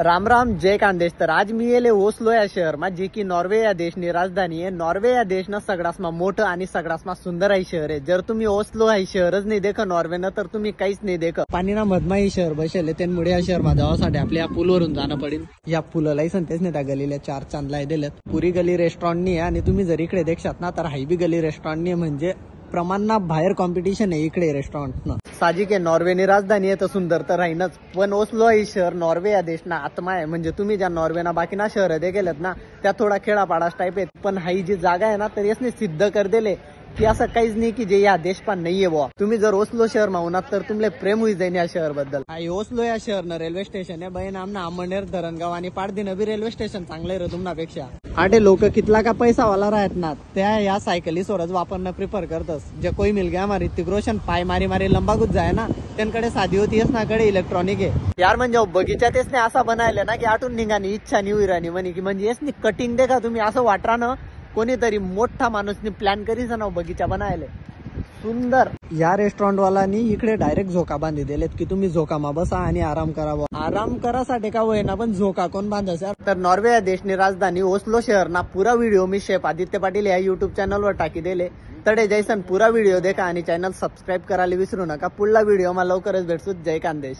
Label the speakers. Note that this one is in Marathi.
Speaker 1: राम राम, जय खानदेश। तर आज मी येले ओस्लो या शहरमा, जे की नॉर्वे या देशनी राजधानी आहे। नॉर्वे या देशनं सगळ्यासमा मोठं आणि सगळ्यासमा सुंदर आहे शहर आहे। जर तुम्ही ओस्लो हा शहरच नाही देखा नॉर्वेनं, तर तुम्ही काहीच नाही देखा। पाणीना मधमा ही शहर बसेल, त्यामुळे या शहरमा जावासाठी आपल्या पुलवरून जाणं पडेल। या पुलालाही संतेच नाही, त्या गलीला 4 चांदला दिलेत। पुरी गली रेस्टॉरंट नाही आहे आणि तुम्ही जर इकडे देखशात ना, तर हायबी गली रेस्टॉरंट नाही, म्हणजे प्रमाणना बाहेर कॉम्पिटिशन आहे इकडे रेस्टॉरंट। साजिक आहे, नॉर्वेनी राजधानी आहे तर सुंदर तर राहीनच, पण ओस्लो ही शहर नॉर्वे या देशना आत्मा आहे। म्हणजे तुम्ही ज्या नॉर्वेना बाकीना शहर दे गेलेत ना, त्या थोडा खेळापाडाच टाईप आहेत, पण हाई जी जागा आहे ना, तर यासने सिद्ध कर दिले की असं काहीच नाही की जे या देश पण नाहीये बुवा। तुम्ही जर ओस्लो शहर मावनात तर तुमले प्रेम होई जाईन या शहर बद्दल। ओस्लो या शहरनं रेल्वे स्टेशन आहे, बहीण आमना अमनेर, धरणगाव आणि पाडदीनं बी रेल्वे स्टेशन चांगले रे तुमनापेक्षा। आटे लोक कितला का पैसा वाला राहत ना, त्या या सायकली सोडच वापरणं प्रिफर करतस। जे कोई मिल गया हमारी ऋतिक रोशन पाय मारी मारी लंबागुच जाय ना, त्यांकडे साधी होती कडे इलेक्ट्रॉनिक आहे यार। म्हणजे बगीच्यात यसने असा बनायला ना की आठून निघानी इच्छा नाही होई राणी म्हणे की, म्हणजे यसनी कटिंग देखा तुम्ही असं वाटरा ना कोणीतरी मोठा माणूसनी प्लॅन करीस ना बगीचा बनायले सुंदर। या रेस्टॉरंट वालांनी इकडे डायरेक्ट झोका बांधी दिलेत की तुम्ही झोकामा बसा आणि आराम करावा। आराम करासाठी का होईना, पण झोका कोण बांधायचा। तर नॉर्वे या देशनी राजधानी ओस्लो शहर ना पूरा व्हिडिओ मी शेफ आदित्य पाटील या युट्यूब चॅनलवर टाकी दिले। तडे जैसन पूरा व्हिडिओ देखा आणि चॅनल सबस्क्राईब करायला विसरू नका। पुढला व्हिडिओ मला लवकरच भेटतो। जय खानदेश।